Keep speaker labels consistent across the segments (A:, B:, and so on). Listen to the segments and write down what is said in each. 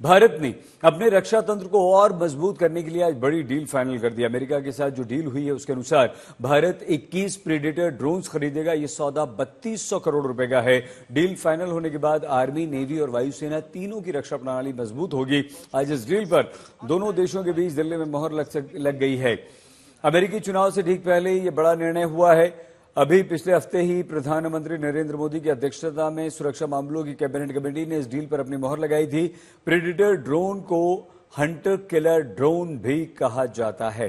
A: भारत ने अपने रक्षा तंत्र को और मजबूत करने के लिए आज बड़ी डील फाइनल कर दी। अमेरिका के साथ जो डील हुई है उसके अनुसार भारत 21 प्रेडेटर ड्रोन्स खरीदेगा। यह सौदा 3200 करोड़ रुपए का है। डील फाइनल होने के बाद आर्मी, नेवी और वायुसेना तीनों की रक्षा प्रणाली मजबूत होगी। आज इस डील पर दोनों देशों के बीच दिल्ली में मोहर लग गई है। अमेरिकी चुनाव से ठीक पहले ही यह बड़ा निर्णय हुआ है। अभी पिछले हफ्ते ही प्रधानमंत्री नरेंद्र मोदी की अध्यक्षता में सुरक्षा मामलों की कैबिनेट कमेटी ने इस डील पर अपनी मोहर लगाई थी। प्रेडेटर ड्रोन को हंटर किलर ड्रोन भी कहा जाता है।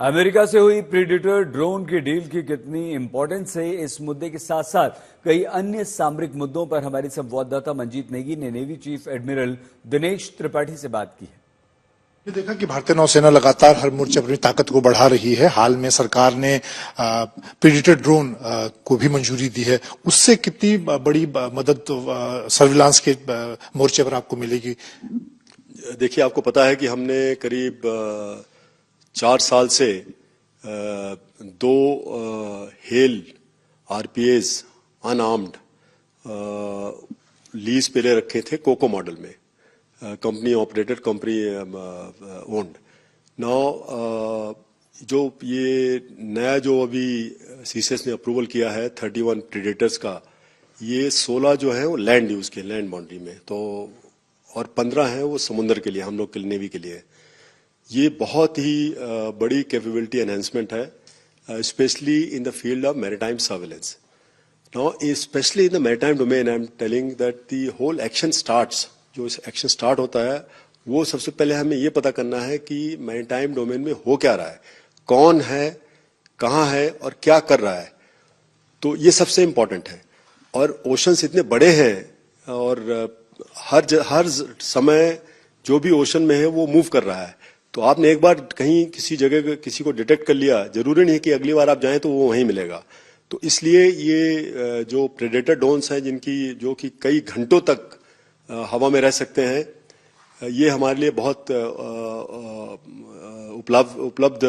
A: अमेरिका से हुई प्रेडेटर ड्रोन की डील की कितनी इंपॉर्टेंस है, इस मुद्दे के साथ साथ कई अन्य सामरिक मुद्दों पर हमारी संवाददाता मंजीत नेगी ने navy chief admiral Dinesh Tripathi से बात की है।
B: ये देखा कि भारतीय नौसेना लगातार हर मोर्चे पर अपनी ताकत को बढ़ा रही है। हाल में सरकार ने प्रेडेटर ड्रोन को भी मंजूरी दी है। उससे कितनी बड़ी मदद सर्विलांस के मोर्चे पर आपको मिलेगी?
C: देखिए, आपको पता है कि हमने करीब 4 साल से 2 हेल आरपीएस अनआर्म्ड लीज पे ले रखे थे कोको मॉडल में, company operated, company owned. Now जो ये नया जो अभी सीसीएस ने अप्रूवल किया है 31 प्रेडेटर्स का, ये 16 जो है वो लैंड यूज के, लैंड बाउंड्री में, तो और 15 हैं वो समुद्र के लिए, हम लोग के नेवी के लिए। ये बहुत ही बड़ी कैपेबिलिटी एनहेंसमेंट है, specially in the field of maritime surveillance. Now specially in the maritime domain, I am telling that the whole action starts, जो एक्शन स्टार्ट होता है वो सबसे पहले हमें ये पता करना है कि मैरीटाइम डोमेन में हो क्या रहा है, कौन है, कहाँ है और क्या कर रहा है। तो ये सबसे इंपॉर्टेंट है। और ओशंस इतने बड़े हैं और हर समय जो भी ओशन में है वो मूव कर रहा है। तो आपने एक बार कहीं किसी जगह किसी को डिटेक्ट कर लिया, जरूरी नहीं कि अगली बार आप जाएं तो वो वहीं मिलेगा। तो इसलिए ये जो प्रेडेटर ड्रोन्स हैं जिनकी जो कि कई घंटों तक हवा में रह सकते हैं, ये हमारे लिए बहुत उपलब्ध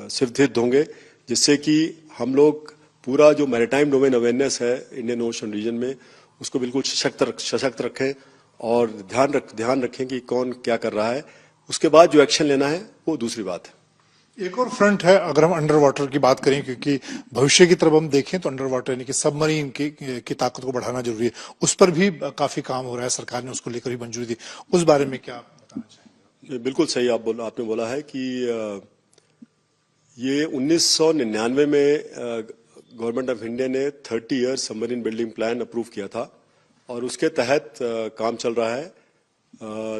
C: सिद्ध होंगे, जिससे कि हम लोग पूरा जो मैरीटाइम डोमेन अवेयरनेस है इंडियन ओशन रीजन में, उसको बिल्कुल सशक्त रखें और ध्यान रखें कि कौन क्या कर रहा है। उसके बाद जो एक्शन लेना है वो दूसरी बात है।
B: एक और फ्रंट है, अगर हम अंडर वाटर की बात करें, क्योंकि भविष्य की तरफ हम देखें तो अंडर वाटर यानी कि सबमरीन की ताकत को बढ़ाना जरूरी है। उस पर भी काफी काम हो रहा है, सरकार ने उसको लेकर भी मंजूरी दी। उस बारे में क्या बताना चाहेंगे?
C: बिल्कुल सही आपने बोला है कि ये 1999 में गवर्नमेंट ऑफ इंडिया ने 30 year submarine building plan approve किया था और उसके तहत काम चल रहा है।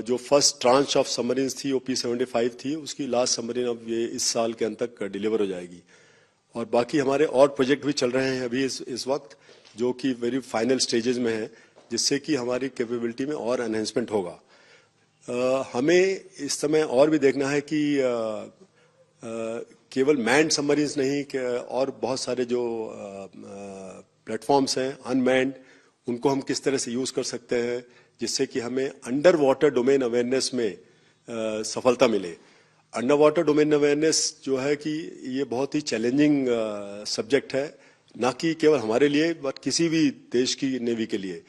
C: जो फर्स्ट ट्रांच ऑफ सबमरीन्स थी वो P-75 थी, उसकी लास्ट सबमरीन अब ये इस साल के अंत तक डिलीवर हो जाएगी। और बाकी हमारे और प्रोजेक्ट भी चल रहे हैं अभी इस वक्त, जो कि वेरी फाइनल स्टेजेस में है, जिससे कि हमारी कैपेबिलिटी में और एनहेंसमेंट होगा। हमें इस समय और भी देखना है कि केवल मैन्ड सबमरीन्स नहीं, और बहुत सारे जो प्लेटफॉर्म्स हैं अनमैन्ड, उनको हम किस तरह से यूज कर सकते हैं जिससे कि हमें अंडर वाटर डोमेन अवेयरनेस में सफलता मिले। अंडर वाटर डोमेन अवेयरनेस जो है कि ये बहुत ही चैलेंजिंग सब्जेक्ट है, ना कि केवल हमारे लिए बट किसी भी देश की नेवी के लिए।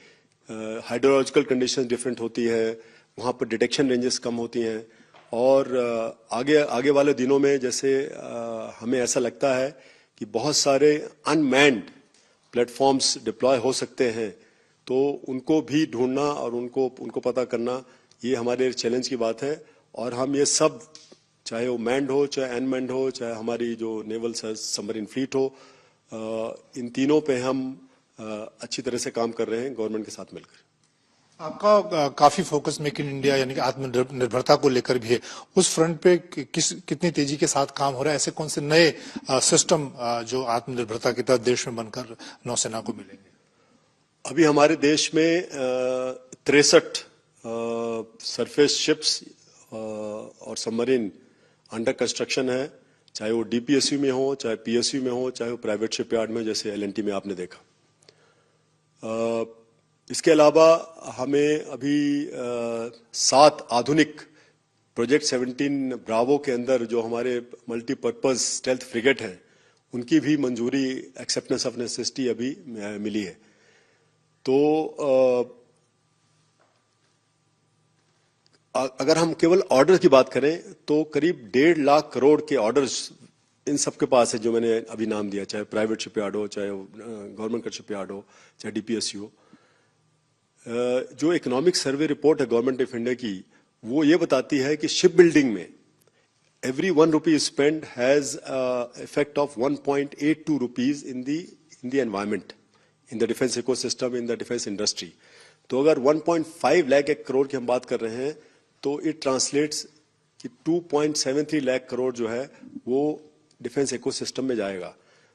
C: हाइड्रोलॉजिकल कंडीशंस डिफरेंट होती है, वहाँ पर डिटेक्शन रेंजेस कम होती हैं, और आगे वाले दिनों में जैसे हमें ऐसा लगता है कि बहुत सारे अनमैन्ड प्लेटफॉर्म्स डिप्लॉय हो सकते हैं, तो उनको भी ढूंढना और उनको पता करना, ये हमारे चैलेंज की बात है। और हम ये सब, चाहे वो मैन्ड हो, चाहे अनमैन्ड हो, चाहे हमारी जो नेवल सबमरीन फ्लीट हो, इन तीनों पे हम अच्छी तरह से काम कर रहे हैं गवर्नमेंट के साथ मिलकर।
B: आपका काफी फोकस मेक इन इंडिया यानी कि आत्मनिर्भरता को लेकर भी है। उस फ्रंट पे कितनी तेजी के साथ काम हो रहा है? ऐसे कौन से नए सिस्टम जो आत्मनिर्भरता की तरफ देश में बनकर नौसेना को मिलेंगे?
C: अभी हमारे देश में 63 सरफेस शिप्स और सबमरीन अंडर कंस्ट्रक्शन है, चाहे वो डीपीएसयू में हो, चाहे पीएसयू में हो, चाहे वो प्राइवेट शिपयार्ड में, जैसे एलएनटी में आपने देखा। इसके अलावा हमें अभी 7 आधुनिक प्रोजेक्ट 17 ब्रावो के अंदर जो हमारे मल्टीपर्पज स्टेल्थ फ्रिगेट हैं, उनकी भी मंजूरी, एक्सेप्टेंस ऑफ नेसेसिटी अभी मिली है। तो अगर हम केवल ऑर्डर की बात करें तो करीब 1.5 लाख करोड़ के ऑर्डर्स इन सब के पास है, जो मैंने अभी नाम दिया, चाहे प्राइवेट शिपयार्ड हो, चाहे गवर्नमेंट का शिपयार्ड हो, चाहे डीपीएसयू हो। जो इकोनॉमिक सर्वे रिपोर्ट है गवर्नमेंट ऑफ इंडिया की, वो ये बताती है कि शिप बिल्डिंग में every 1 rupee spent has effect of 1.82 rupees in the environment, in the defense ecosystem, in the defense industry. तो अगर 1.5 लाख करोड़ की हम बात कर रहे हैं तो इट ट्रांसलेट्स कि 2.73 लाख करोड़ जो है वो डिफेंस इकोसिस्टम में जाएगा।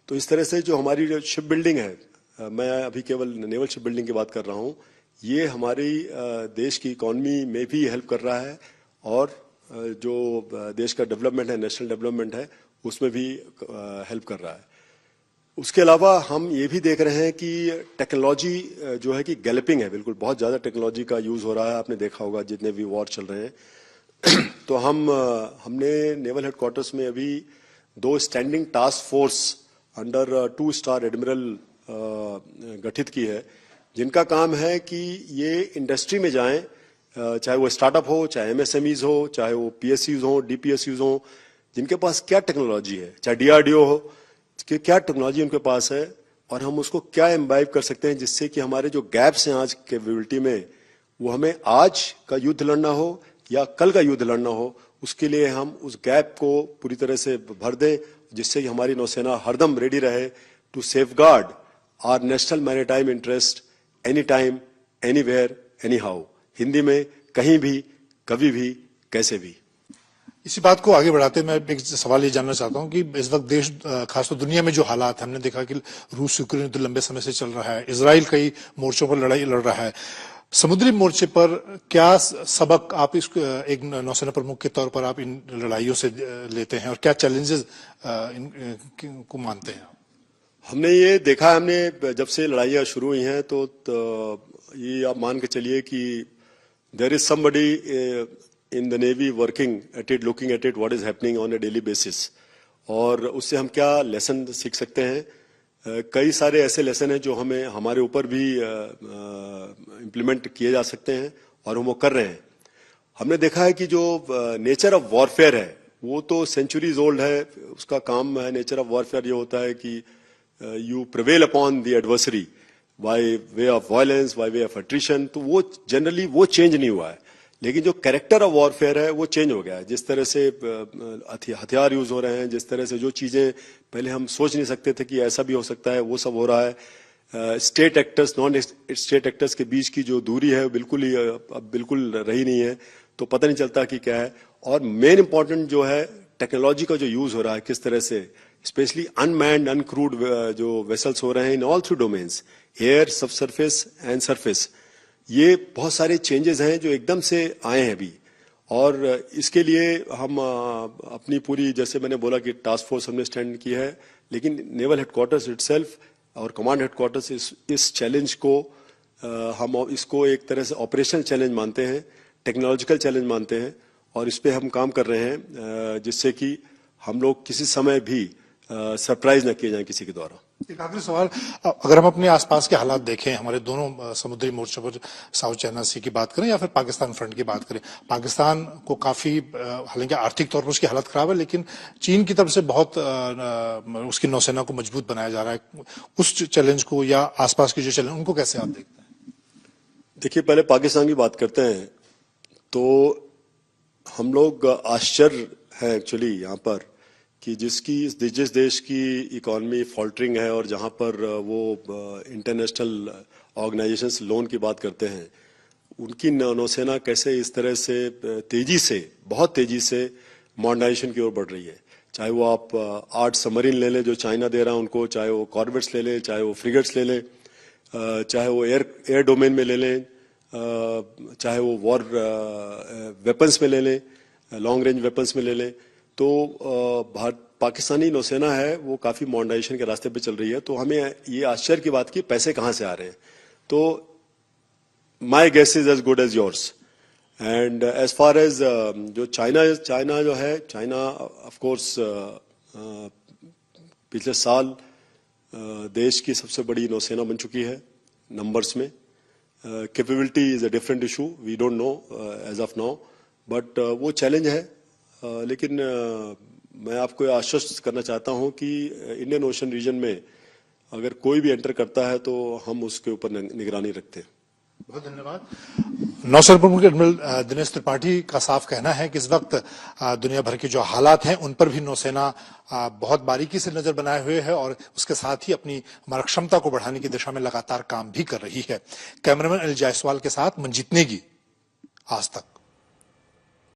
C: तो इस तरह से जो हमारी जो शिप बिल्डिंग है, मैं अभी केवल नेवल शिप बिल्डिंग की बात कर रहा हूँ, ये हमारी देश की इकॉनमी में भी हेल्प कर रहा है और जो देश का डेवलपमेंट है, नेशनल डेवलपमेंट है, उसमें भी हेल्प कर रहा है। उसके अलावा हम ये भी देख रहे हैं कि टेक्नोलॉजी जो है कि गैलपिंग है, बिल्कुल बहुत ज़्यादा टेक्नोलॉजी का यूज़ हो रहा है। आपने देखा होगा जितने भी वॉर चल रहे हैं तो हमने नेवल हेडक्वार्टर्स में अभी 2 standing task force under 2 star admiral गठित की है, जिनका काम है कि ये इंडस्ट्री में जाएं, चाहे वो स्टार्टअप हो, चाहे एमएसएमईज हो, चाहे वो पीएसयूज हो, डीपीएसयूज हो, जिनके पास क्या टेक्नोलॉजी है, चाहे डीआरडीओ हो, कि क्या टेक्नोलॉजी उनके पास है और हम उसको क्या एम्बाइब कर सकते हैं जिससे कि हमारे जो गैप्स हैं आज कैपेबिलिटी में, वो हमें आज का युद्ध लड़ना हो या कल का युद्ध लड़ना हो, उसके लिए हम उस गैप को पूरी तरह से भर दें, जिससे कि हमारी नौसेना हरदम रेडी रहे to safeguard our national maritime interest any time, anywhere, any how. Hindi में कहीं भी, कभी भी, कैसे भी।
B: इसी बात को आगे बढ़ाते मैं एक सवाल ये जानना चाहता हूं कि इस वक्त देश, खासतौर दुनिया में जो हालात हमने देखा कि रूस यूक्रेन युद्ध लंबे समय से चल रहा है, इजराइल कई मोर्चों पर लड़ाई लड़ रहा है, समुद्री मोर्चे पर क्या सबक आप इस एक नौसेना प्रमुख के तौर पर आप इन लड़ाइयों से लेते हैं और क्या चैलेंजेस को मानते हैं?
C: हमने ये देखा, हमने जब से लड़ाइयाँ शुरू हुई हैं तो ये आप मान के चलिए कि there is somebody in the Navy working at it, looking at it, what is happening on a daily basis. और उससे हम क्या लेसन सीख सकते हैं? कई सारे ऐसे लेसन हैं जो हमें हमारे ऊपर भी इम्प्लीमेंट किए जा सकते हैं और हम वो कर रहे हैं। हमने देखा है कि जो नेचर ऑफ वॉरफेयर है वो तो सेंचुरीज ओल्ड है। उसका काम है, नेचर ऑफ वॉरफेयर ये होता है कि you prevail upon the adversary by way of violence, by way of attrition. तो वो जनरली वो चेंज नहीं हुआ है, लेकिन जो कैरेक्टर ऑफ वॉरफेयर है वो चेंज हो गया है। जिस तरह से हथियार यूज हो रहे हैं, जिस तरह से जो चीजें पहले हम सोच नहीं सकते थे कि ऐसा भी हो सकता है, वो सब हो रहा है। State actors, non state actors के बीच की जो दूरी है बिल्कुल ही अब बिल्कुल रही नहीं है, तो पता नहीं चलता कि क्या है। और मेन इंपॉर्टेंट जो है टेक्नोलॉजी का जो यूज हो रहा है, किस तरह से स्पेशली अनमैन्ड अनक्रूड जो वेसल्स हो रहे हैं in all three domains, air, सब सरफेस एंड सरफेस, ये बहुत सारे चेंजेस हैं जो एकदम से आए हैं अभी। और इसके लिए हम अपनी पूरी, जैसे मैंने बोला कि टास्क फोर्स हमने स्टैंड की है, लेकिन नेवल हेडक्वार्टर्स इटसेल्फ और कमांड हेडक्वार्टर्स इस चैलेंज को हम इसको एक तरह से ऑपरेशनल चैलेंज मानते हैं, टेक्नोलॉजिकल चैलेंज मानते हैं, और इस पे हम काम कर रहे हैं जिससे कि हम लोग किसी समय भी सरप्राइज न किए जाएं किसी के द्वारा।
B: एक आखिरी सवाल, अगर हम अपने आसपास के हालात देखें, हमारे दोनों समुद्री मोर्चों पर, साउथ चाइना सी की बात करें या फिर पाकिस्तान फ्रंट की बात करें, पाकिस्तान को काफी, हालांकि आर्थिक तौर पर उसकी हालत खराब है, लेकिन चीन की तरफ से बहुत उसकी नौसेना को मजबूत बनाया जा रहा है। उस चैलेंज को या आसपास के जो चैलेंज, उनको कैसे आप देखते हैं?
C: देखिए, पहले पाकिस्तान की बात करते हैं तो हम लोग आश्चर्य है एक्चुअली यहाँ पर कि जिस देश की इकॉनमी फॉल्टरिंग है और जहाँ पर वो इंटरनेशनल ऑर्गेनाइजेशंस लोन की बात करते हैं, उनकी नौसेना कैसे इस तरह से तेजी से, बहुत तेजी से मॉडर्नाइजेशन की ओर बढ़ रही है। चाहे वो आप 8 सबमरीन ले लें जो चाइना दे रहा है उनको, चाहे वो कॉर्वेट्स ले लें, चाहे वो फ्रिगेट्स ले लें, चाहे वो एयर डोमेन में ले लें, चाहे वो वॉर वेपन्स में ले लें, लॉन्ग रेंज वेपन्स में ले लें। तो पाकिस्तानी नौसेना है वो काफी मॉडर्नाइजेशन के रास्ते पे चल रही है। तो हमें ये आश्चर्य की बात की पैसे कहाँ से आ रहे हैं, तो my guess is as good as yours. And as far as जो चाइना जो है, चाइना ऑफ कोर्स पिछले साल देश की सबसे बड़ी नौसेना बन चुकी है नंबर्स में। Capability is a different issue, we don't know as of now, but वो चैलेंज है। लेकिन मैं आपको आश्वस्त करना चाहता हूं कि इंडियन ओशन रीजन में अगर कोई भी एंटर करता है तो हम उसके ऊपर निगरानी रखते हैं।
B: बहुत धन्यवाद। नौसेना प्रमुख एडमिरल दिनेश त्रिपाठी का साफ कहना है कि इस वक्त दुनिया भर के जो हालात हैं उन पर भी नौसेना बहुत बारीकी से नजर बनाए हुए है और उसके साथ ही अपनी मारक क्षमता को बढ़ाने की दिशा में लगातार काम भी कर रही है। कैमरामैन अनिल जायसवाल के साथ मंजीत नेगी, आज तक।